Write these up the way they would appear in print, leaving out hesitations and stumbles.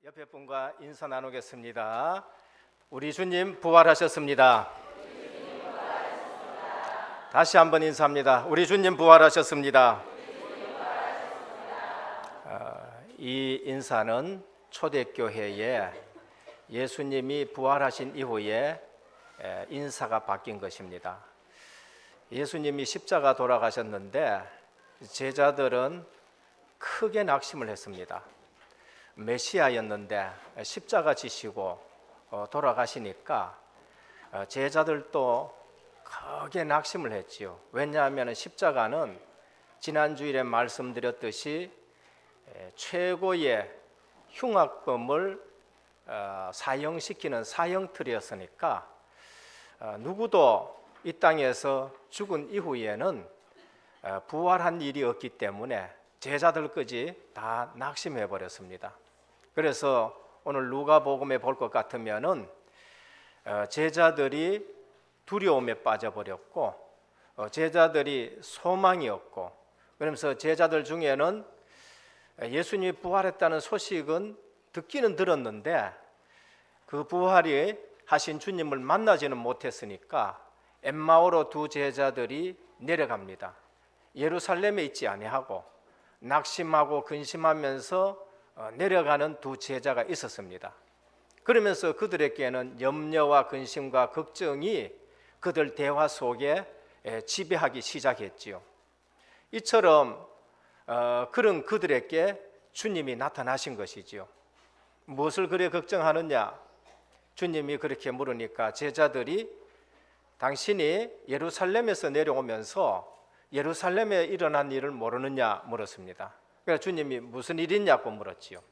옆에 분과 인사 나누겠습니다. 우리 주님 부활하셨습니다. 다시 한번 인사합니다. 우리 주님 부활하셨습니다. 이 인사는 초대교회에 예수님이 부활하신 이후에 인사가 바뀐 것입니다. 예수님이 십자가 돌아가셨는데 제자들은 크게 낙심을 했습니다. 메시아였는데 십자가 지시고 돌아가시니까 제자들도 크게 낙심을 했지요. 왜냐하면 십자가는 지난 주일에 말씀드렸듯이 최고의 흉악범을 사형시키는 사형틀이었으니까 누구도 이 땅에서 죽은 이후에는 부활한 일이 없기 때문에 제자들까지 다 낙심해 버렸습니다. 그래서 오늘 누가복음에 볼 것 같으면은 제자들이 두려움에 빠져버렸고 제자들이 소망이 없고, 그러면서 제자들 중에는 예수님이 부활했다는 소식은 듣기는 들었는데 그 부활이 하신 주님을 만나지는 못했으니까 엠마오로 두 제자들이 내려갑니다. 예루살렘에 있지 아니하고 낙심하고 근심하면서 내려가는 두 제자가 있었습니다. 그러면서 그들에게는 염려와 근심과 걱정이 그들 대화 속에 지배하기 시작했지요. 이처럼 그런 그들에게 주님이 나타나신 것이지요. 무엇을 그래 걱정하느냐? 주님이 그렇게 물으니까 제자들이 당신이 예루살렘에서 내려오면서 예루살렘에 일어난 일을 모르느냐 물었습니다. 그래서 주님이 무슨 일이 있냐고 물었지요.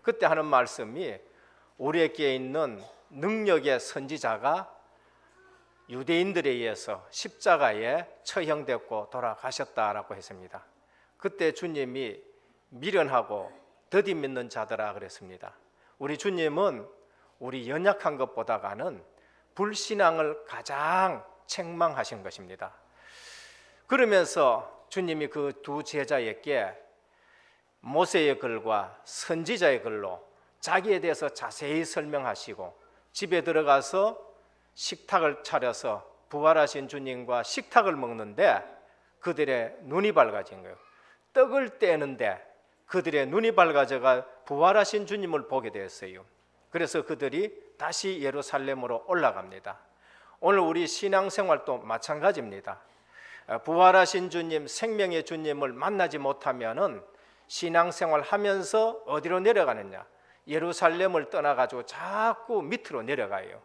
그때 하는 말씀이 우리에게 있는 능력의 선지자가 유대인들에 의해서 십자가에 처형됐고 돌아가셨다라고 했습니다. 그때 주님이 미련하고 더디 믿는 자들아 그랬습니다. 우리 주님은 우리 연약한 것보다는 불신앙을 가장 책망하신 것입니다. 그러면서 주님이 그 두 제자에게 모세의 글과 선지자의 글로 자기에 대해서 자세히 설명하시고 집에 들어가서 식탁을 차려서 부활하신 주님과 식탁을 먹는데 그들의 눈이 밝아진 거예요. 떡을 떼는데 그들의 눈이 밝아져가 부활하신 주님을 보게 되었어요. 그래서 그들이 다시 예루살렘으로 올라갑니다. 오늘 우리 신앙생활도 마찬가지입니다. 부활하신 주님, 생명의 주님을 만나지 못하면은 신앙생활 하면서 어디로 내려가느냐? 예루살렘을 떠나가지고 자꾸 밑으로 내려가요.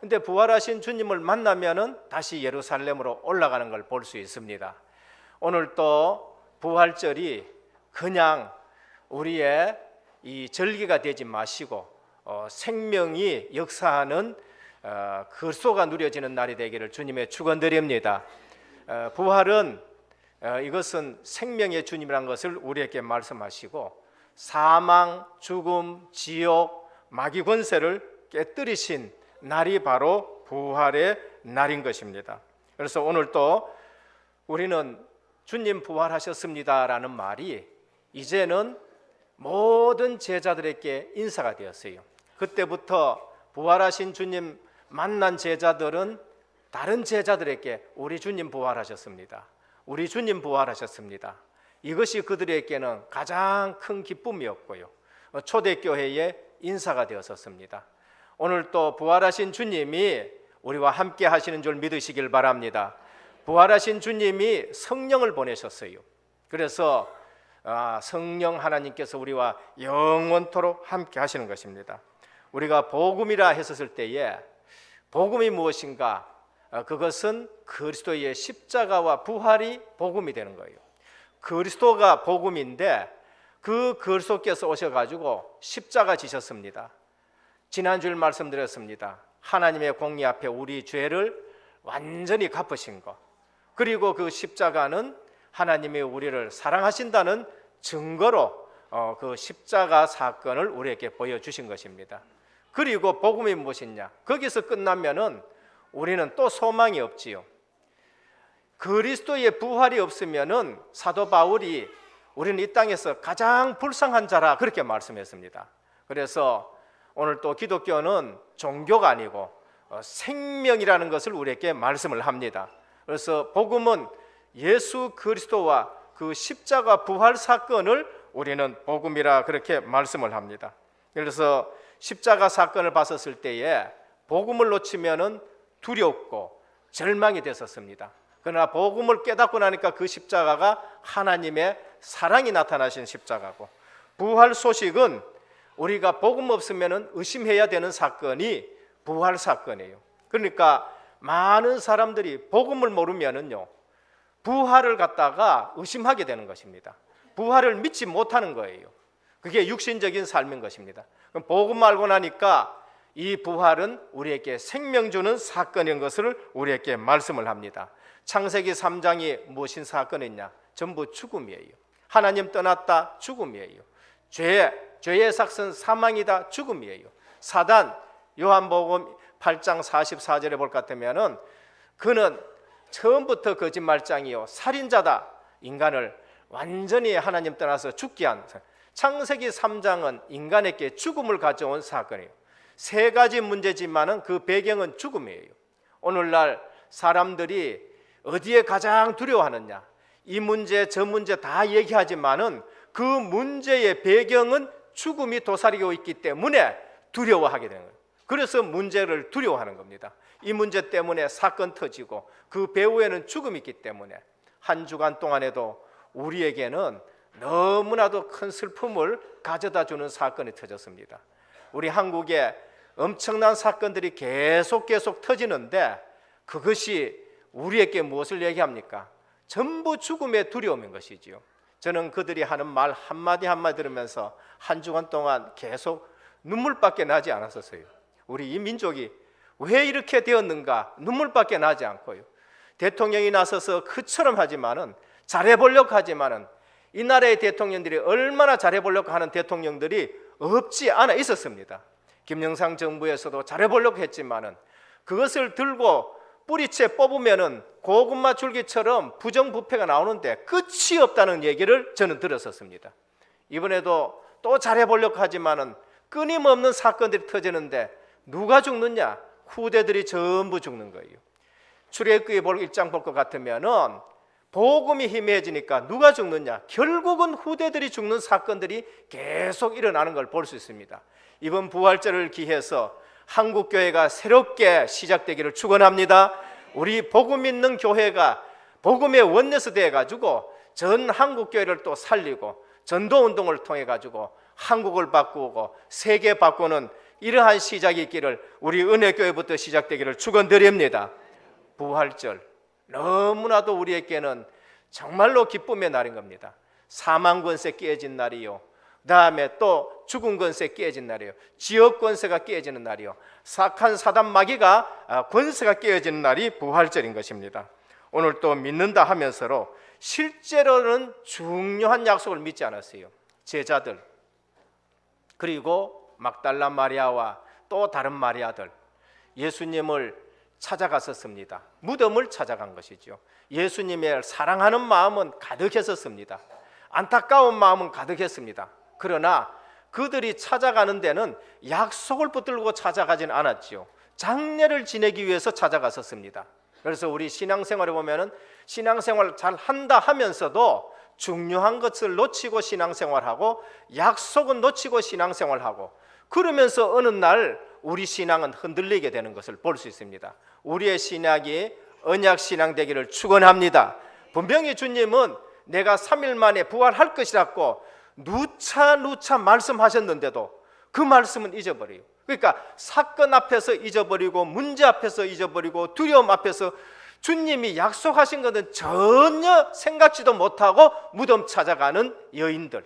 근데 부활하신 주님을 만나면은 다시 예루살렘으로 올라가는 걸 볼 수 있습니다. 오늘 또 부활절이 그냥 우리의 이 절기가 되지 마시고 생명이 역사하는 그리스도가 누려지는 날이 되기를 주님의 축원드립니다. 부활은 이것은 생명의 주님이라는 것을 우리에게 말씀하시고 사망, 죽음, 지옥, 마귀 권세를 깨뜨리신 날이 바로 부활의 날인 것입니다. 그래서 오늘 또 우리는 주님 부활하셨습니다라는 말이 이제는 모든 제자들에게 인사가 되었어요. 그때부터 부활하신 주님 만난 제자들은 다른 제자들에게 우리 주님 부활하셨습니다. 우리 주님 부활하셨습니다. 이것이 그들에게는 가장 큰 기쁨이었고요. 초대교회의 인사가 되었었습니다. 오늘 또 부활하신 주님이 우리와 함께 하시는 줄 믿으시길 바랍니다. 부활하신 주님이 성령을 보내셨어요. 그래서 성령 하나님께서 우리와 영원토록 함께 하시는 것입니다. 우리가 복음이라 했었을 때에 복음이 무엇인가? 그것은 그리스도의 십자가와 부활이 복음이 되는 거예요. 그리스도가 복음인데 그 그리스도께서 오셔가지고 십자가 지셨습니다. 지난주에 말씀드렸습니다. 하나님의 공의 앞에 우리 죄를 완전히 갚으신 것, 그리고 그 십자가는 하나님이 우리를 사랑하신다는 증거로 그 십자가 사건을 우리에게 보여주신 것입니다. 그리고 복음이 무엇이냐? 거기서 끝나면은 우리는 또 소망이 없지요. 그리스도의 부활이 없으면은 사도 바울이 우리는 이 땅에서 가장 불쌍한 자라 그렇게 말씀했습니다. 그래서 오늘 또 기독교는 종교가 아니고 생명이라는 것을 우리에게 말씀을 합니다. 그래서 복음은 예수 그리스도와 그 십자가 부활 사건을 우리는 복음이라 그렇게 말씀을 합니다. 그래서 십자가 사건을 봤었을 때에 복음을 놓치면은 두렵고 절망이 됐었습니다. 그러나 복음을 깨닫고 나니까 그 십자가가 하나님의 사랑이 나타나신 십자가고, 부활 소식은 우리가 복음 없으면은 의심해야 되는 사건이 부활 사건이에요. 그러니까 많은 사람들이 복음을 모르면은요, 부활을 갖다가 의심하게 되는 것입니다. 부활을 믿지 못하는 거예요. 그게 육신적인 삶인 것입니다. 그럼 복음 알고 나니까 이 부활은 우리에게 생명 주는 사건인 것을 우리에게 말씀을 합니다. 창세기 3장이 무엇인 사건이냐? 전부 죽음이에요. 하나님 떠났다, 죽음이에요. 죄의 삭은 사망이다, 죽음이에요. 사단, 요한복음 8장 44절에 볼 것 같으면은 그는 처음부터 거짓말장이요 살인자다, 인간을 완전히 하나님 떠나서 죽게 한. 창세기 3장은 인간에게 죽음을 가져온 사건이에요. 세 가지 문제지만은 그 배경은 죽음이에요. 오늘날 사람들이 어디에 가장 두려워하느냐? 이 문제 저 문제 다 얘기하지만은 그 문제의 배경은 죽음이 도사리고 있기 때문에 두려워하게 되는 거예요. 그래서 문제를 두려워하는 겁니다. 이 문제 때문에 사건 터지고 그 배후에는 죽음이 있기 때문에 한 주간 동안에도 우리에게는 너무나도 큰 슬픔을 가져다 주는 사건이 터졌습니다. 우리 한국에 엄청난 사건들이 계속 터지는데 그것이 우리에게 무엇을 얘기합니까? 전부 죽음의 두려움인 것이지요. 저는 그들이 하는 말 한마디 한마디 들으면서 한 주간 동안 계속 눈물밖에 나지 않았었어요. 우리 이 민족이 왜 이렇게 되었는가? 눈물밖에 나지 않고요. 대통령이 나서서 그처럼 하지만은 잘해보려고 하지만은 이 나라의 대통령들이 얼마나 잘해보려고 하는 대통령들이 없지 않아 있었습니다. 김영삼 정부에서도 잘해보려고 했지만은 그것을 들고 뿌리채 뽑으면은 고구마 줄기처럼 부정부패가 나오는데 끝이 없다는 얘기를 저는 들었었습니다. 이번에도 또 잘해보려고 하지만은 끊임없는 사건들이 터지는데 누가 죽느냐? 후대들이 전부 죽는 거예요. 출애굽기 1장 볼 것 같으면은 복음이 희미해지니까 누가 죽느냐? 결국은 후대들이 죽는 사건들이 계속 일어나는 걸 볼 수 있습니다. 이번 부활절을 기해서 한국교회가 새롭게 시작되기를 축원합니다. 우리 복음 있는 교회가 복음의 원내스 되어가지고 전 한국교회를 또 살리고 전도운동을 통해가지고 한국을 바꾸고 세계 바꾸는 이러한 시작이 있기를 우리 은혜교회부터 시작되기를 축원드립니다. 부활절 너무나도 우리에게는 정말로 기쁨의 날인 겁니다. 사망 권세 깨진 날이요, 그 다음에 또 죽은 권세 깨진 날이요, 지역 권세가 깨지는 날이요, 사악한 사단 마귀가 권세가 깨어지는 날이 부활절인 것입니다. 오늘 또 믿는다 하면서로 실제로는 중요한 약속을 믿지 않았어요. 제자들 그리고 막달라 마리아와 또 다른 마리아들 예수님을 찾아갔었습니다. 무덤을 찾아간 것이죠. 예수님의 사랑하는 마음은 가득했었습니다. 안타까운 마음은 가득했습니다. 그러나 그들이 찾아가는 데는 약속을 붙들고 찾아가진 않았지요. 장례를 지내기 위해서 찾아갔었습니다. 그래서 우리 신앙생활에 보면은 신앙생활 잘 한다 하면서도 중요한 것을 놓치고 신앙생활하고 약속은 놓치고 신앙생활하고 그러면서 어느 날 우리 신앙은 흔들리게 되는 것을 볼 수 있습니다. 우리의 신앙이 언약신앙 되기를 축원합니다. 분명히 주님은 내가 3일 만에 부활할 것이라고 누차 말씀하셨는데도 그 말씀은 잊어버려요. 그러니까 사건 앞에서 잊어버리고 문제 앞에서 잊어버리고 두려움 앞에서 주님이 약속하신 것은 전혀 생각지도 못하고 무덤 찾아가는 여인들,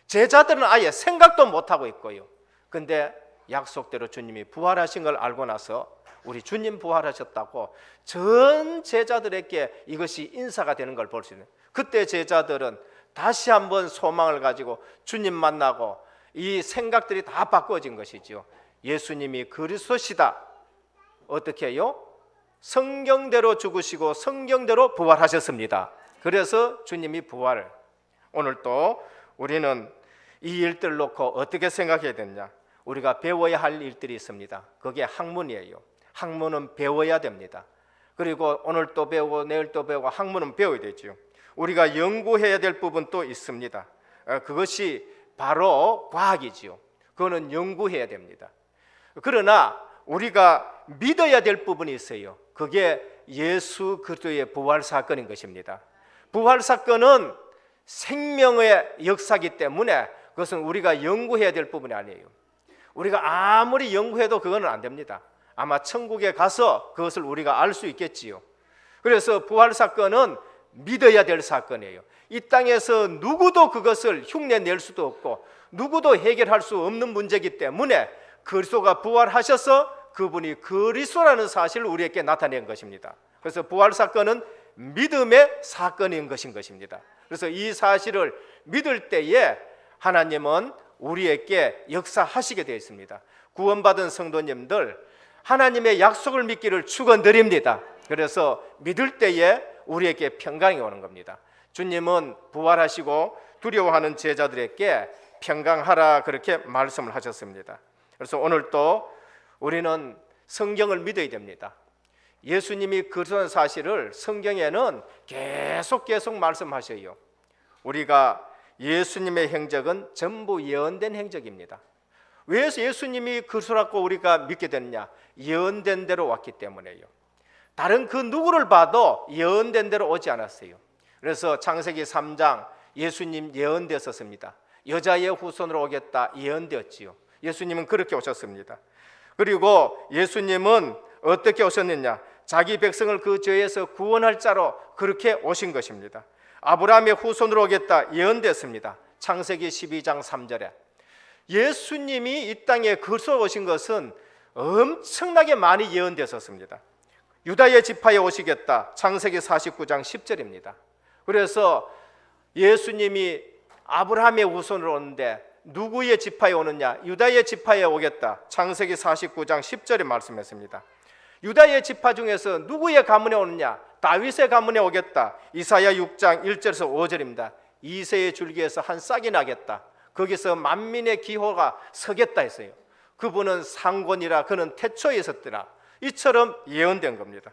제자들은 아예 생각도 못하고 있고요. 근데 약속대로 주님이 부활하신 걸 알고 나서 우리 주님 부활하셨다고 전 제자들에게 이것이 인사가 되는 걸 볼 수 있는, 그때 제자들은 다시 한번 소망을 가지고 주님 만나고 이 생각들이 다 바꿔진 것이죠. 예수님이 그리스도시다. 어떻게 해요? 성경대로 죽으시고 성경대로 부활하셨습니다. 그래서 주님이 부활을, 오늘 또 우리는 이 일들을 놓고 어떻게 생각해야 되느냐? 우리가 배워야 할 일들이 있습니다. 그게 학문이에요. 학문은 배워야 됩니다. 그리고 오늘 또 배우고 내일 또 배우고 학문은 배워야 되죠. 우리가 연구해야 될 부분도 있습니다. 그것이 바로 과학이지요. 그거는 연구해야 됩니다. 그러나 우리가 믿어야 될 부분이 있어요. 그게 예수 그리스도의 부활 사건인 것입니다. 부활 사건은 생명의 역사이기 때문에 그것은 우리가 연구해야 될 부분이 아니에요. 우리가 아무리 연구해도 그거는 안 됩니다. 아마 천국에 가서 그것을 우리가 알 수 있겠지요. 그래서 부활 사건은 믿어야 될 사건이에요. 이 땅에서 누구도 그것을 흉내낼 수도 없고 누구도 해결할 수 없는 문제이기 때문에 그리스도가 부활하셔서 그분이 그리스도라는 사실을 우리에게 나타낸 것입니다. 그래서 부활 사건은 믿음의 사건인 것입니다. 그래서 이 사실을 믿을 때에 하나님은 우리에게 역사하시게 되어 있습니다. 구원받은 성도님들, 하나님의 약속을 믿기를 축원드립니다. 그래서 믿을 때에 우리에게 평강이 오는 겁니다. 주님은 부활하시고 두려워하는 제자들에게 평강하라 그렇게 말씀을 하셨습니다. 그래서 오늘 또 우리는 성경을 믿어야 됩니다. 예수님이 그런 사실을 성경에는 계속 말씀하셔요. 우리가 예수님의 행적은 전부 예언된 행적입니다. 왜 예수님이 그리스도라고 우리가 믿게 됐냐? 예언된 대로 왔기 때문에요. 다른 그 누구를 봐도 예언된 대로 오지 않았어요. 그래서 창세기 3장 예수님 예언되었습니다. 여자의 후손으로 오겠다 예언되었지요. 예수님은 그렇게 오셨습니다. 그리고 예수님은 어떻게 오셨느냐? 자기 백성을 그 죄에서 구원할 자로 그렇게 오신 것입니다. 아브라함의 후손으로 오겠다 예언됐습니다. 창세기 12장 3절에 예수님이 이 땅에 그리스도로 오신 것은 엄청나게 많이 예언됐었습니다. 유다의 지파에 오시겠다 창세기 49장 10절입니다. 그래서 예수님이 아브라함의 후손으로 오는데 누구의 지파에 오느냐? 유다의 지파에 오겠다 창세기 49장 10절에 말씀했습니다. 유다의 지파 중에서 누구의 가문에 오느냐? 다윗의 가문에 오겠다. 이사야 6장 1절에서 5절입니다. 이새의 줄기에서 한 싹이 나겠다. 거기서 만민의 기호가 서겠다 했어요. 그분은 상권이라 그는 태초에 있었더라. 이처럼 예언된 겁니다.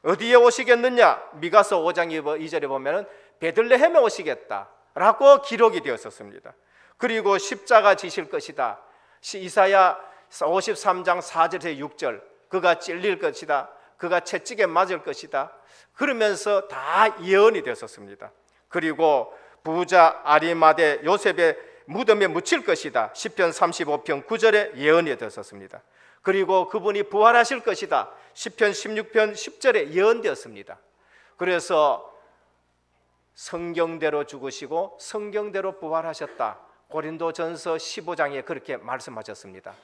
어디에 오시겠느냐? 미가서 5장 2절에 보면 베들레헴에 오시겠다라고 기록이 되었었습니다. 그리고 십자가 지실 것이다. 이사야 53장 4절에서 6절 그가 찔릴 것이다. 그가 채찍에 맞을 것이다. 그러면서 다 예언이 되었습니다. 그리고 부자 아리마대 요셉의 무덤에 묻힐 것이다. 시편 35편 9절에 예언이 되었습니다. 그리고 그분이 부활하실 것이다. 시편 16편 10절에 예언되었습니다. 그래서 성경대로 죽으시고 성경대로 부활하셨다. 고린도전서 15장에 그렇게 말씀하셨습니다.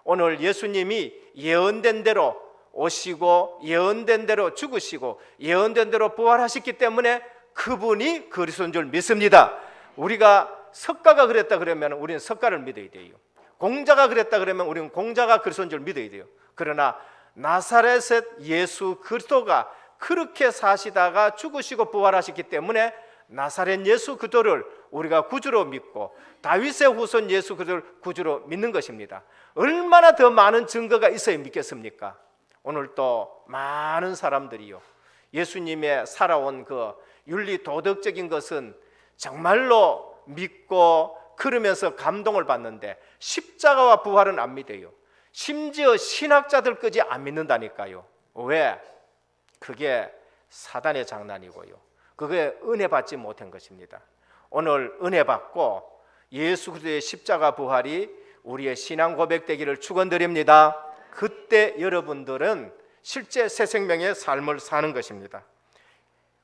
오늘 예수님이 예언된 대로 오시고 예언된 대로 죽으시고 예언된 대로 부활하셨기 때문에 그분이 그리스도인 줄 믿습니다. 우리가 석가가 그랬다 그러면 우리는 석가를 믿어야 돼요. 공자가 그랬다 그러면 우리는 공자가 그리스도인 줄 믿어야 돼요. 그러나 나사렛의 예수 그리스도가 그렇게 사시다가 죽으시고 부활하셨기 때문에 나사렛 예수 그리스도를 우리가 구주로 믿고 다윗의 후손 예수 그리스도를 구주로 믿는 것입니다. 얼마나 더 많은 증거가 있어야 믿겠습니까? 오늘 또 많은 사람들이요 예수님의 살아온 그 윤리 도덕적인 것은 정말로 믿고 그러면서 감동을 받는데 십자가와 부활은 안 믿어요. 심지어 신학자들까지 안 믿는다니까요. 왜? 그게 사단의 장난이고요. 그게 은혜 받지 못한 것입니다. 오늘 은혜 받고 예수 그리스도의 십자가 부활이 우리의 신앙 고백되기를 축원드립니다. 그때 여러분들은 실제 새 생명의 삶을 사는 것입니다.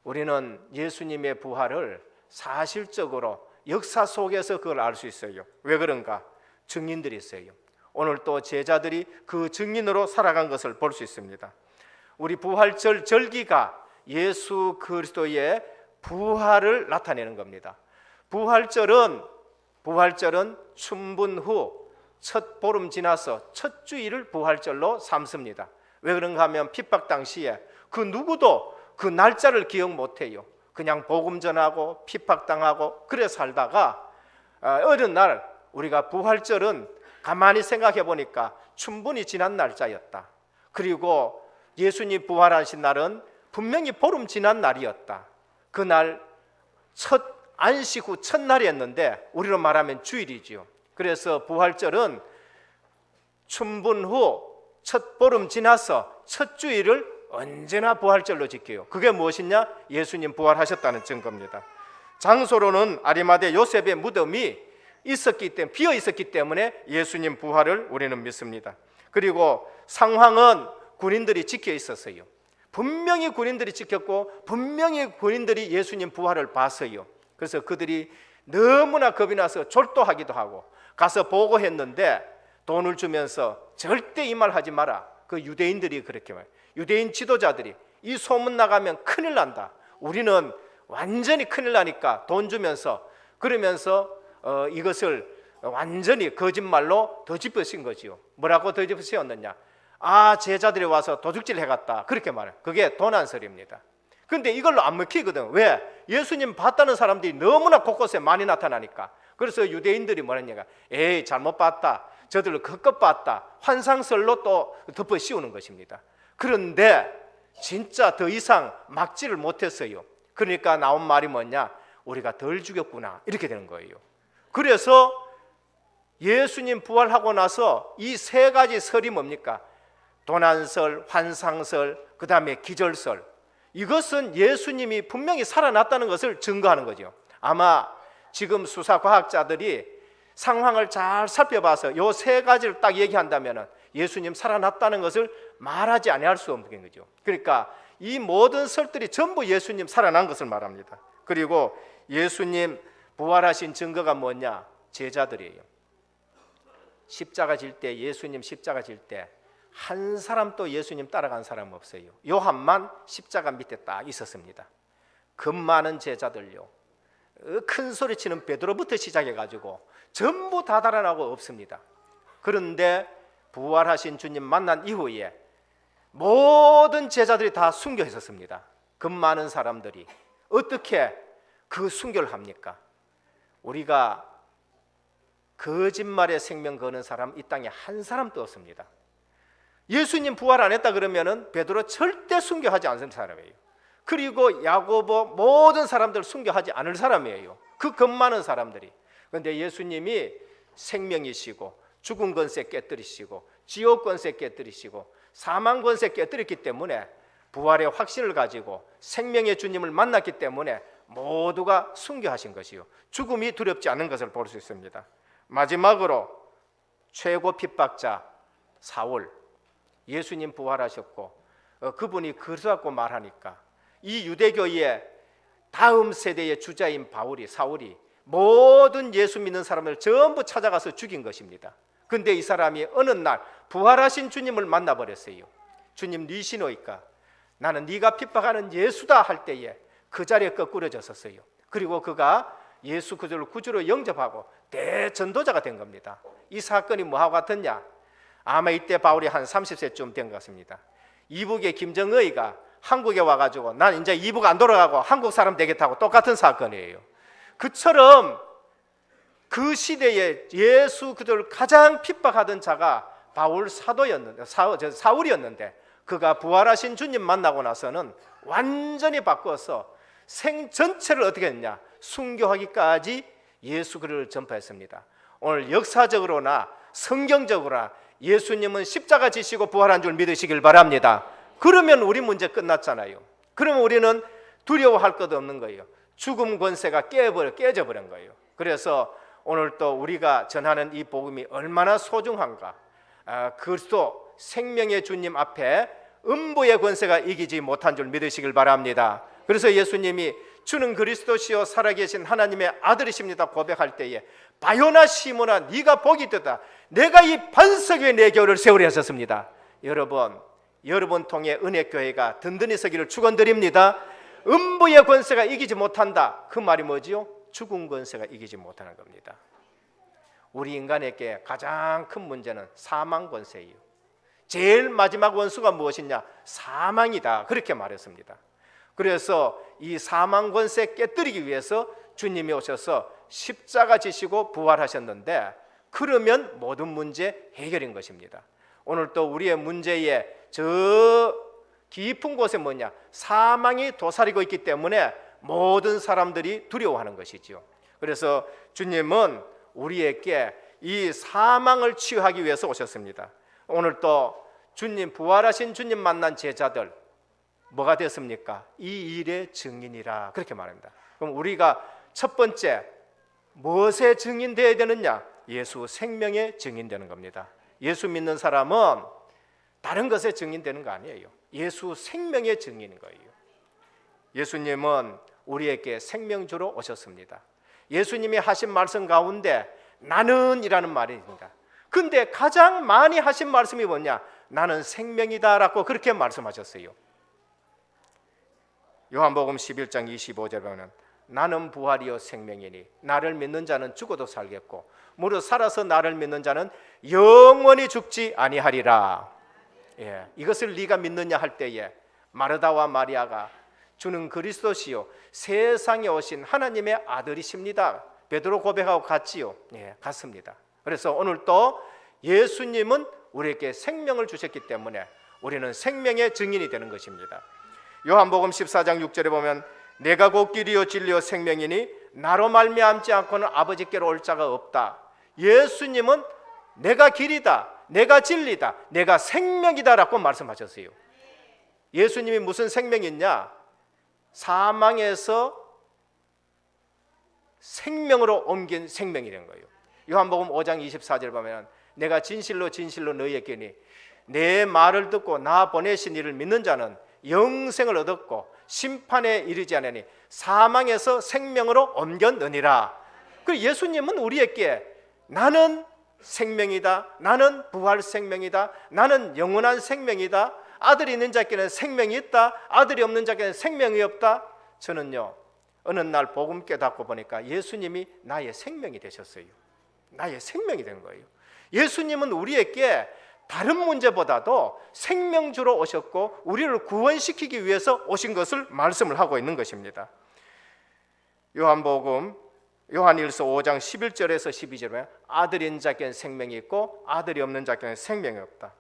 우리는 예수님의 부활을 사실적으로 역사 속에서 그걸 알 수 있어요. 왜 그런가? 증인들이 있어요. 오늘 또 제자들이 그 증인으로 살아간 것을 볼 수 있습니다. 우리 부활절 절기가 예수 그리스도의 부활을 나타내는 겁니다. 부활절은 춘분 후 첫 보름 지나서 첫 주일을 부활절로 삼습니다. 왜 그런가 하면 핍박 당시에 그 누구도 그 날짜를 기억 못해요. 그냥 복음 전하고 핍박당하고 그래 살다가 어느 날 우리가 부활절은 가만히 생각해 보니까 충분히 지난 날짜였다. 그리고 예수님 부활하신 날은 분명히 보름 지난 날이었다. 그날 첫 안식 후 첫날이었는데 우리로 말하면 주일이지요. 그래서 부활절은 춘분 후 첫 보름 지나서 첫 주일을 언제나 부활절로 지켜요. 그게 무엇이냐? 예수님 부활하셨다는 증거입니다. 장소로는 아리마대 요셉의 무덤이 비어 있었기 때문에 예수님 부활을 우리는 믿습니다. 그리고 상황은 군인들이 지켜 있었어요. 분명히 군인들이 지켰고 분명히 군인들이 예수님 부활을 봤어요. 그래서 그들이 너무나 겁이 나서 졸도하기도 하고 가서 보고했는데 돈을 주면서 절대 이 말 하지 마라. 그 유대인들이 그렇게 말해요. 유대인 지도자들이 이 소문 나가면 큰일 난다. 우리는 완전히 큰일 나니까 돈 주면서 그러면서 이것을 완전히 거짓말로 뒤집으신 거지요. 뭐라고 뒤집으셨느냐? 제자들이 와서 도둑질 해갔다. 그렇게 말해요. 그게 도난설입니다. 근데 이걸로 안 먹히거든. 왜? 예수님 봤다는 사람들이 너무나 곳곳에 많이 나타나니까. 그래서 유대인들이 뭐랬냐가 에이 잘못 봤다. 저들을 겉것 봤다. 환상설로 또 덮어 씌우는 것입니다. 그런데 진짜 더 이상 막지를 못했어요. 그러니까 나온 말이 뭐냐? 우리가 덜 죽였구나. 이렇게 되는 거예요. 그래서 예수님 부활하고 나서 이 세 가지 설이 뭡니까? 도난설, 환상설, 그 다음에 기절설. 이것은 예수님이 분명히 살아났다는 것을 증거하는 거죠. 아마 지금 수사과학자들이 상황을 잘 살펴봐서 이 세 가지를 딱 얘기한다면 예수님 살아났다는 것을 말하지 아니할 수 없는 거죠. 그러니까 이 모든 설들이 전부 예수님 살아난 것을 말합니다. 그리고 예수님 부활하신 증거가 뭐냐? 제자들이에요. 십자가 질 때, 예수님 십자가 질 때 한 사람도 예수님 따라간 사람 없어요. 요한만 십자가 밑에 딱 있었습니다. 겁 많은 제자들요, 큰 소리 치는 베드로부터 시작해가지고 전부 다 달아나고 없습니다. 그런데 부활하신 주님 만난 이후에 모든 제자들이 다 순교했었습니다. 겁 많은 사람들이 어떻게 그 순교를 합니까? 우리가 거짓말에 생명 거는 사람 이 땅에 한 사람도 없습니다. 예수님 부활 안 했다 그러면은 베드로 절대 순교하지 않는 사람이에요. 그리고 야고보 모든 사람들 순교하지 않을 사람이에요. 그 겁 많은 사람들이. 그런데 예수님이 생명이시고 죽은 권세 깨뜨리시고 지옥 권세 깨뜨리시고 사망 권세 깨뜨렸기 때문에 부활의 확신을 가지고 생명의 주님을 만났기 때문에 모두가 순교하신 것이요, 죽음이 두렵지 않은 것을 볼 수 있습니다. 마지막으로 최고 핍박자 사울, 예수님 부활하셨고 그분이 그러고 말하니까 이 유대교의 다음 세대의 주자인 사울이 모든 예수 믿는 사람을 전부 찾아가서 죽인 것입니다. 근데 이 사람이 어느 날 부활하신 주님을 만나버렸어요. 주님 니시노이까? 나는 네가 핍박하는 예수다 할 때에 그 자리에 거꾸러졌었어요. 그리고 그가 예수 그리스도를 구주로 영접하고 대전도자가 된 겁니다. 이 사건이 뭐하고 같았냐? 아마 이때 바울이 한 30세쯤 된 것 같습니다. 이북의 김정의가 한국에 와가지고 난 이제 이북 안 돌아가고 한국 사람 되겠다고 똑같은 사건이에요. 그처럼 그 시대에 예수 그들을 가장 핍박하던 자가 사울이었는데 그가 부활하신 주님 만나고 나서는 완전히 바꿔서 생 전체를 어떻게 했냐? 순교하기까지 예수 그리스도를 전파했습니다. 오늘 역사적으로나 성경적으로나 예수님은 십자가 지시고 부활한 줄 믿으시길 바랍니다. 그러면 우리 문제 끝났잖아요. 그러면 우리는 두려워할 것도 없는 거예요. 죽음 권세가 깨져버린 거예요. 그래서 오늘 또 우리가 전하는 이 복음이 얼마나 소중한가. 그리스도 생명의 주님 앞에 음부의 권세가 이기지 못한 줄 믿으시길 바랍니다. 그래서 예수님이 주는 그리스도시요 살아계신 하나님의 아들이십니다 고백할 때에 바요나 시몬아 네가 복이 있다. 내가 이 반석 위에 내 교회를 세우려 하셨습니다. 여러분 통해 은혜교회가 든든히 서기를 축원드립니다. 음부의 권세가 이기지 못한다. 그 말이 뭐지요? 죽은 권세가 이기지 못하는 겁니다. 우리 인간에게 가장 큰 문제는 사망 권세예요. 제일 마지막 원수가 무엇이냐? 사망이다. 그렇게 말했습니다. 그래서 이 사망 권세 깨뜨리기 위해서 주님이 오셔서 십자가 지시고 부활하셨는데 그러면 모든 문제 해결인 것입니다. 오늘 또 우리의 문제의 저 깊은 곳에 뭐냐? 사망이 도사리고 있기 때문에 모든 사람들이 두려워하는 것이지요. 그래서 주님은 우리에게 이 사망을 치유하기 위해서 오셨습니다. 오늘 또 주님, 부활하신 주님 만난 제자들 뭐가 됐습니까? 이 일의 증인이라 그렇게 말합니다. 그럼 우리가 첫 번째 무엇에 증인되어야 되느냐? 예수 생명의 증인되는 겁니다. 예수 믿는 사람은 다른 것에 증인되는 거 아니에요. 예수 생명의 증인인 거예요. 예수님은 우리에게 생명 주러 오셨습니다. 예수님이 하신 말씀 가운데 나는 이라는 말이 있습니다. 근데 가장 많이 하신 말씀이 뭐냐? 나는 생명이다 라고 그렇게 말씀하셨어요. 요한복음 11장 25절에 보면 나는 부활이요 생명이니 나를 믿는 자는 죽어도 살겠고 무릇 살아서 나를 믿는 자는 영원히 죽지 아니하리라. 이것을 네가 믿느냐 할 때에 마르다와 마리아가 주는 그리스도시요 세상에 오신 하나님의 아들이십니다. 베드로 고백하고 갔지요. 갔습니다. 그래서 오늘 또 예수님은 우리에게 생명을 주셨기 때문에 우리는 생명의 증인이 되는 것입니다. 요한복음 14장 6절에 보면 내가 곧 길이요 진리요 생명이니 나로 말미암지 않고는 아버지께로 올 자가 없다. 예수님은 내가 길이다, 내가 진리다, 내가 생명이다 라고 말씀하셨어요. 예수님이 무슨 생명이 있냐? 사망에서 생명으로 옮긴 생명이 된 거예요. 요한복음 5장 24절 보면 내가 진실로 진실로 너희에게 이르노니 내 말을 듣고 나 보내신 이를 믿는 자는 영생을 얻었고 심판에 이르지 않으니 사망에서 생명으로 옮겼느니라. 그 예수님은 우리에게 나는 생명이다, 나는 부활 생명이다, 나는 영원한 생명이다, 아들이 있는 자께는 생명이 있다, 아들이 없는 자께는 생명이 없다. 저는요 어느 날 복음 깨닫고 보니까 예수님이 나의 생명이 되셨어요. 나의 생명이 된 거예요. 예수님은 우리에게 다른 문제보다도 생명 주러 오셨고 우리를 구원시키기 위해서 오신 것을 말씀을 하고 있는 것입니다. 요한복음 요한일서 5장 11절에서 12절에 아들인 자께는 생명이 있고 아들이 없는 자께는 생명이 없다.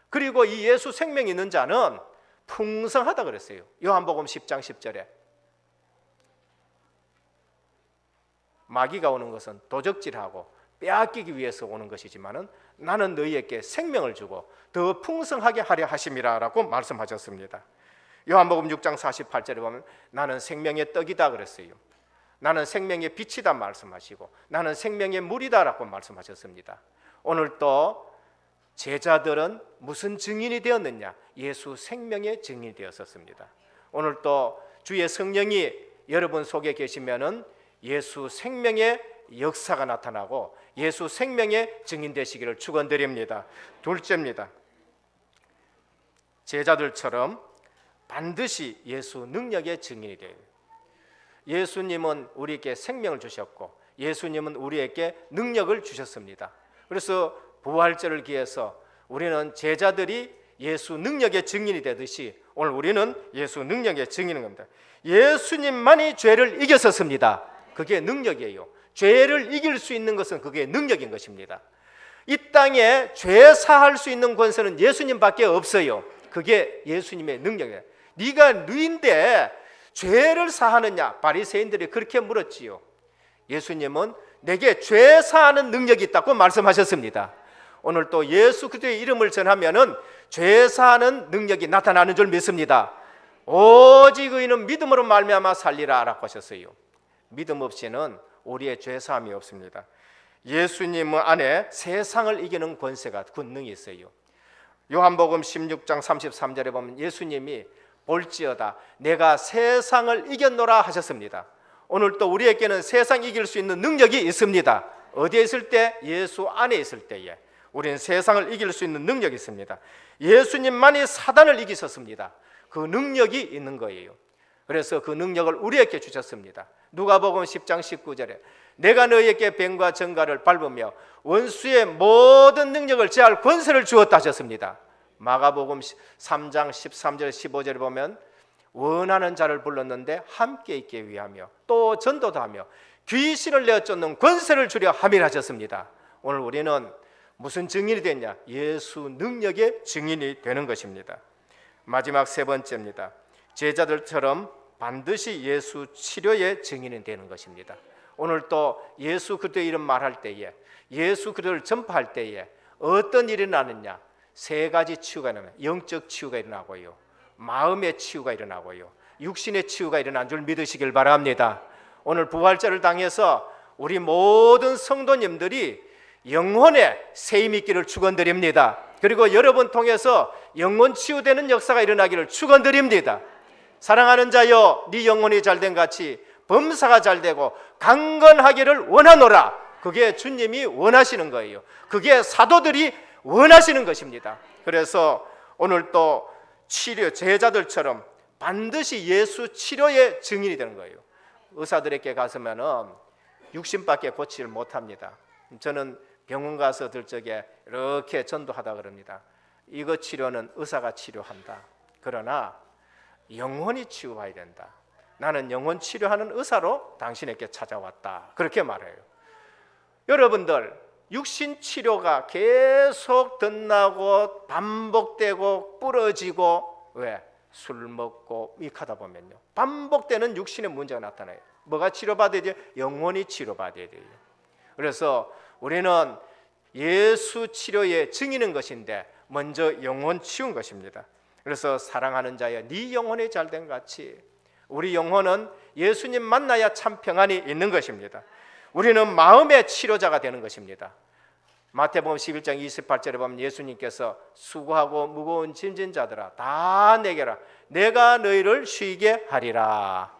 그리고 이 예수 생명이 있는 자는 풍성하다 그랬어요. 요한복음 10장 10절에 마귀가 오는 것은 도적질하고 빼앗기기 위해서 오는 것이지만은 나는 너희에게 생명을 주고 더 풍성하게 하려 하심이라 라고 말씀하셨습니다. 요한복음 6장 48절에 보면 나는 생명의 떡이다 그랬어요. 나는 생명의 빛이다 말씀하시고 나는 생명의 물이다 라고 말씀하셨습니다. 오늘 또 제자들은 무슨 증인이 되었느냐? 예수 생명의 증인이 되었었습니다. 오늘 또 주의 성령이 여러분 속에 계시면은 예수 생명의 역사가 나타나고 예수 생명의 증인 되시기를 축원드립니다. 둘째입니다. 제자들처럼 반드시 예수 능력의 증인이 돼요. 예수님은 우리에게 생명을 주셨고 예수님은 우리에게 능력을 주셨습니다. 그래서 부활절을 기해서 우리는 제자들이 예수 능력의 증인이 되듯이 오늘 우리는 예수 능력의 증인인 겁니다. 예수님만이 죄를 이겼었습니다. 그게 능력이에요. 죄를 이길 수 있는 것은 그게 능력인 것입니다. 이 땅에 죄 사할 수 있는 권세는 예수님밖에 없어요. 그게 예수님의 능력이에요. 네가 누인데 죄를 사하느냐? 바리새인들이 그렇게 물었지요. 예수님은 내게 죄 사하는 능력이 있다고 말씀하셨습니다. 오늘 또 예수 그리스도의 이름을 전하면은 죄 사하는 능력이 나타나는 줄 믿습니다. 오직 의인은 믿음으로 말미암아 살리라라고 하셨어요. 믿음 없이는 우리의 죄 사함이 없습니다. 예수님 안에 세상을 이기는 권세가 권능이 있어요. 요한복음 16장 33절에 보면 예수님이 볼지어다 내가 세상을 이겼노라 하셨습니다. 오늘 또 우리에게는 세상 이길 수 있는 능력이 있습니다. 어디에 있을 때? 예수 안에 있을 때에 우리는 세상을 이길 수 있는 능력이 있습니다. 예수님만이 사단을 이기셨습니다. 그 능력이 있는 거예요. 그래서 그 능력을 우리에게 주셨습니다. 누가복음 10장 19절에 내가 너희에게 뱀과 정갈을 밟으며 원수의 모든 능력을 제할 권세를 주었다 하셨습니다. 마가복음 3장 13절 15절에 보면 원하는 자를 불렀는데 함께 있기 위하며 또 전도도 하며 귀신을 내어 쫓는 권세를 주려 함이라 하셨습니다. 오늘 우리는 무슨 증인이 됐냐? 예수 능력의 증인이 되는 것입니다. 마지막 세 번째입니다. 제자들처럼 반드시 예수 치료의 증인이 되는 것입니다. 오늘 또 예수 그리스도의 이름 말할 때에, 예수 그리스도를 전파할 때에 어떤 일이 일어나느냐? 세 가지 치유가 일어나요. 영적 치유가 일어나고요, 마음의 치유가 일어나고요, 육신의 치유가 일어난 줄 믿으시길 바랍니다. 오늘 부활절을 당해서 우리 모든 성도님들이 영혼의 세임 있기를 축원드립니다. 그리고 여러분 통해서 영혼 치유되는 역사가 일어나기를 축원드립니다. 사랑하는 자여, 네 영혼이 잘된 같이 범사가 잘되고 강건하기를 원하노라. 그게 주님이 원하시는 거예요. 그게 사도들이 원하시는 것입니다. 그래서 오늘 또 치료, 제자들처럼 반드시 예수 치료의 증인이 되는 거예요. 의사들에게 가서면은 육신밖에 고치를 못합니다. 저는 병원 가서 들적에 이렇게 전도하다 그럽니다. 이거 치료는 의사가 치료한다. 그러나 영혼이 치유해야 된다. 나는 영혼 치료하는 의사로 당신에게 찾아왔다. 그렇게 말해요. 여러분들, 육신 치료가 계속 덧나고 반복되고 부러지고, 왜? 술 먹고 익하다 보면요, 반복되는 육신의 문제가 나타나요. 뭐가 치료받아야 돼요? 영혼이 치료받아야 돼요. 그래서 우리는 예수 치료의 증인인 것인데 먼저 영혼 치운 것입니다. 그래서 사랑하는 자여, 네 영혼이 잘된 같이 우리 영혼은 예수님 만나야 참 평안이 있는 것입니다. 우리는 마음의 치료자가 되는 것입니다. 마태복음 11장 28절에 보면 예수님께서 수고하고 무거운 짐진 자들아 다 내게라, 내가 너희를 쉬게 하리라.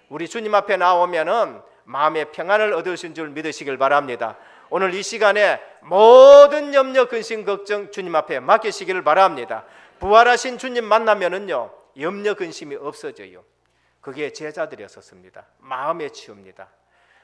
우리 주님 앞에 나오면은 마음의 평안을 얻으신 줄 믿으시길 바랍니다. 오늘 이 시간에 모든 염려, 근심, 걱정 주님 앞에 맡기시기를 바랍니다. 부활하신 주님 만나면은요, 염려, 근심이 없어져요. 그게 제자들이었습니다. 마음의 치유입니다.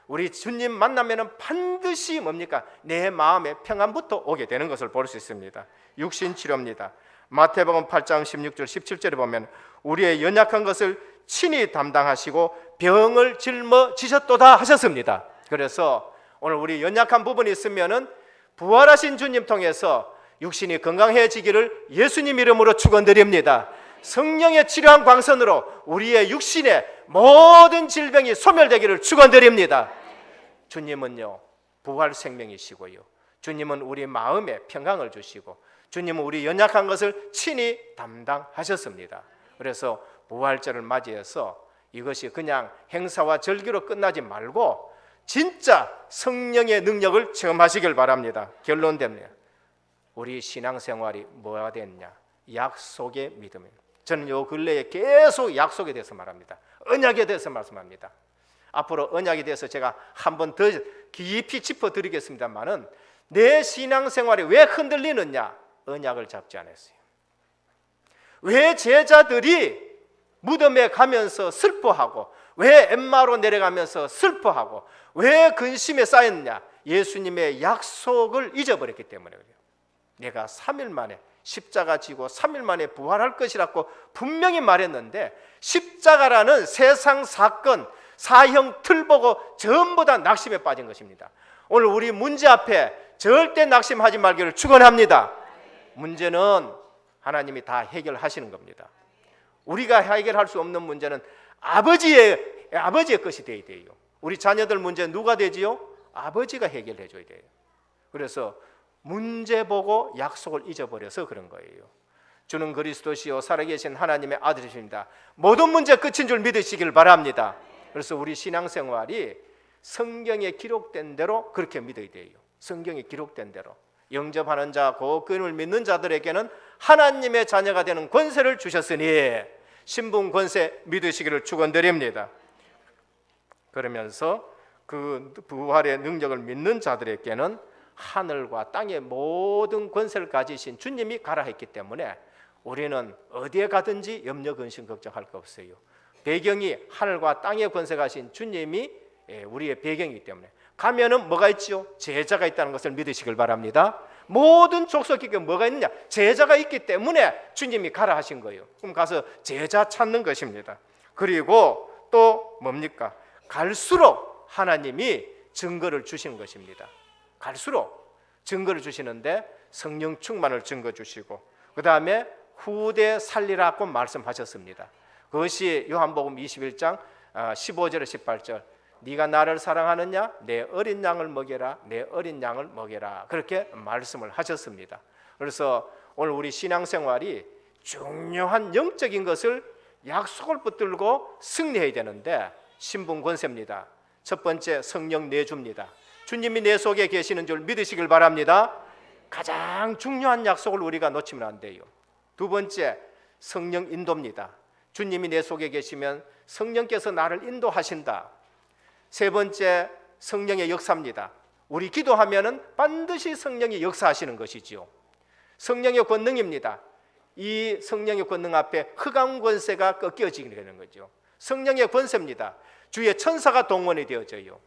우리 주님 만나면은 반드시 뭡니까? 내 마음의 평안부터 오게 되는 것을 볼 수 있습니다. 육신 치료입니다. 마태복음 8장 16절 17절에 보면 우리의 연약한 것을 친히 담당하시고 병을 짊어지셨도다 하셨습니다. 그래서 오늘 우리 연약한 부분이 있으면은 부활하신 주님 통해서 육신이 건강해지기를 예수님 이름으로 축원드립니다. 성령의 치료한 광선으로 우리의 육신의 모든 질병이 소멸되기를 축원드립니다. 주님은요, 부활 생명이시고요, 주님은 우리 마음에 평강을 주시고 주님은 우리 연약한 것을 친히 담당하셨습니다. 그래서 부활절을 맞이해서 이것이 그냥 행사와 절기로 끝나지 말고 진짜 성령의 능력을 체험하시길 바랍니다. 결론됩니다. 우리 신앙생활이 뭐가 됐냐? 약속의 믿음입니다. 저는 요 근래에 계속 약속에 대해서 말합니다. 언약에 대해서 말씀합니다. 앞으로 언약에 대해서 제가 한 번 더 깊이 짚어드리겠습니다만은 내 신앙생활이 왜 흔들리느냐? 언약을 잡지 않았어요. 왜 제자들이 무덤에 가면서 슬퍼하고, 왜 엠마로 내려가면서 슬퍼하고, 왜 근심에 쌓였느냐? 예수님의 약속을 잊어버렸기 때문에 그래요. 내가 3일 만에 십자가 지고 3일 만에 부활할 것이라고 분명히 말했는데 십자가라는 세상 사건, 사형 틀 보고 전부 다 낙심에 빠진 것입니다. 오늘 우리 문제 앞에 절대 낙심하지 말기를 축원합니다. 문제는 하나님이 다 해결하시는 겁니다. 우리가 해결할 수 없는 문제는 아버지의 것이 되어야 돼요. 우리 자녀들 문제 누가 되지요? 아버지가 해결해 줘야 돼요. 그래서 문제 보고 약속을 잊어버려서 그런 거예요. 주는 그리스도시요 살아계신 하나님의 아들이십니다. 모든 문제 끝인 줄 믿으시길 바랍니다. 그래서 우리 신앙생활이 성경에 기록된 대로 그렇게 믿어야 돼요. 성경에 기록된 대로 영접하는 자, 그 그를 믿는 자들에게는 하나님의 자녀가 되는 권세를 주셨으니 신분 권세 믿으시기를 축원드립니다. 그러면서 그 부활의 능력을 믿는 자들에게는 하늘과 땅의 모든 권세를 가지신 주님이 가라 했기 때문에 우리는 어디에 가든지 염려, 근심, 걱정할 거 없어요. 배경이 하늘과 땅의 권세가 가신 주님이 우리의 배경이기 때문에 가면은 뭐가 있죠? 제자가 있다는 것을 믿으시길 바랍니다. 모든 족속에게 뭐가 있느냐? 제자가 있기 때문에 주님이 가라 하신 거예요. 그럼 가서 제자 찾는 것입니다. 그리고 또 뭡니까? 갈수록 하나님이 증거를 주시는 것입니다. 갈수록 증거를 주시는데 성령 충만을 증거 주시고, 그 다음에 후대 살리라고 말씀하셨습니다. 그것이 요한복음 21장 15절에 18절, 네가 나를 사랑하느냐? 내 어린 양을 먹여라. 내 어린 양을 먹여라. 그렇게 말씀을 하셨습니다. 그래서 오늘 우리 신앙생활이 중요한 영적인 것을 약속을 붙들고 승리해야 되는데 신분 권세입니다. 첫 번째, 성령 내줍니다. 주님이 내 속에 계시는 줄 믿으시길 바랍니다. 가장 중요한 약속을 우리가 놓치면 안 돼요. 두 번째, 성령 인도입니다. 주님이 내 속에 계시면 성령께서 나를 인도하신다. 세 번째, 성령의 역사입니다. 우리 기도하면은 반드시 성령이 역사하시는 것이지요. 성령의 권능입니다. 이 성령의 권능 앞에 흑암 권세가 꺾여지게 되는 거죠. 성령의 권세입니다. 주의 천사가 동원이 되어져요.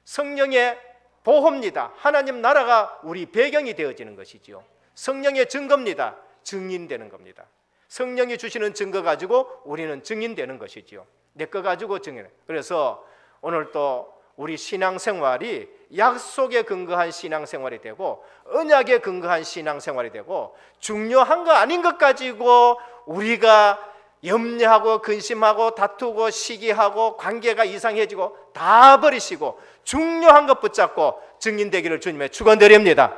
성령의 보호입니다. 하나님 나라가 우리 배경이 되어지는 것이죠. 성령의 증거입니다. 증인되는 겁니다. 성령이 주시는 증거 가지고 우리는 증인되는 것이죠. 내 거 가지고 증인. 그래서 오늘 또 우리 신앙생활이 약속에 근거한 신앙생활이 되고 언약에 근거한 신앙생활이 되고, 중요한 거 아닌 것 가지고 우리가 염려하고 근심하고 다투고 시기하고 관계가 이상해지고 다 버리시고 중요한 것 붙잡고 증인되기를 주님의 축원드립니다.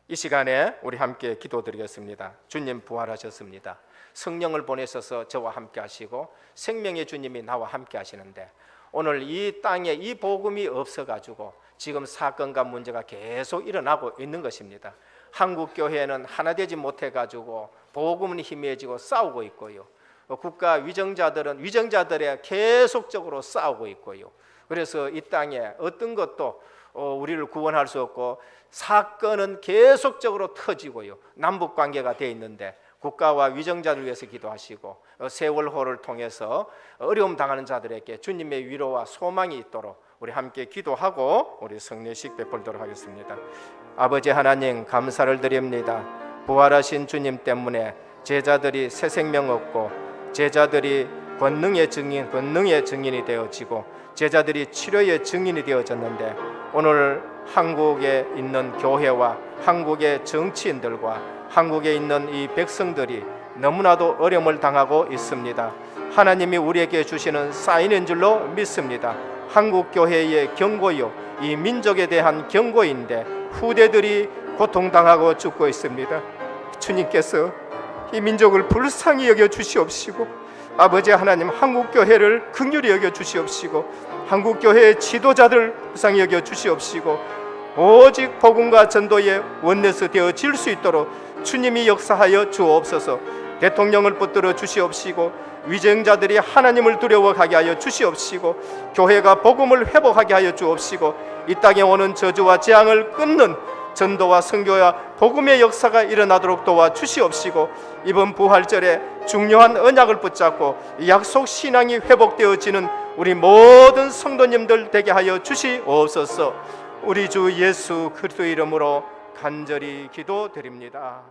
이 시간에 우리 함께 기도드리겠습니다. 주님 부활하셨습니다. 성령을 보내셔서 저와 함께 하시고 생명의 주님이 나와 함께 하시는데, 오늘 이 땅에 이 복음이 없어가지고 지금 사건과 문제가 계속 일어나고 있는 것입니다. 한국 교회는 하나 되지 못해가지고 복음은 희미해지고 싸우고 있고요. 국가 위정자들은 위정자들에 계속적으로 싸우고 있고요. 그래서 이 땅에 어떤 것도 우리를 구원할 수 없고 사건은 계속적으로 터지고요. 남북 관계가 돼 있는데 국가와 위정자들 위해서 기도하시고 세월호를 통해서 어려움 당하는 자들에게 주님의 위로와 소망이 있도록 우리 함께 기도하고 우리 성례식 베풀도록 하겠습니다. 아버지 하나님, 감사를 드립니다. 부활하신 주님 때문에 제자들이 새 생명 얻고 제자들이 권능의 증인이 되어지고 제자들이 치료의 증인이 되어졌는데, 오늘 한국에 있는 교회와 한국의 정치인들과 한국에 있는 이 백성들이 너무나도 어려움을 당하고 있습니다. 하나님이 우리에게 주시는 사인인 줄로 믿습니다. 한국 교회의 경고요, 이 민족에 대한 경고인데 후대들이 고통당하고 죽고 있습니다. 주님께서 이 민족을 불쌍히 여겨 주시옵시고, 아버지 하나님, 한국 교회를 긍휼히 여겨 주시옵시고, 한국 교회의 지도자들 불쌍히 여겨 주시옵시고, 오직 복음과 전도의 원내스 되어질 수 있도록 주님이 역사하여 주옵소서. 대통령을 붙들어 주시옵시고, 위정자들이 하나님을 두려워하게 하여 주시옵시고, 교회가 복음을 회복하게 하여 주옵시고, 이 땅에 오는 저주와 재앙을 끊는 전도와 선교와 복음의 역사가 일어나도록 도와주시옵시고, 이번 부활절에 중요한 언약을 붙잡고 약속 신앙이 회복되어지는 우리 모든 성도님들 되게 하여 주시옵소서. 우리 주 예수 그리스도 이름으로 간절히 기도드립니다.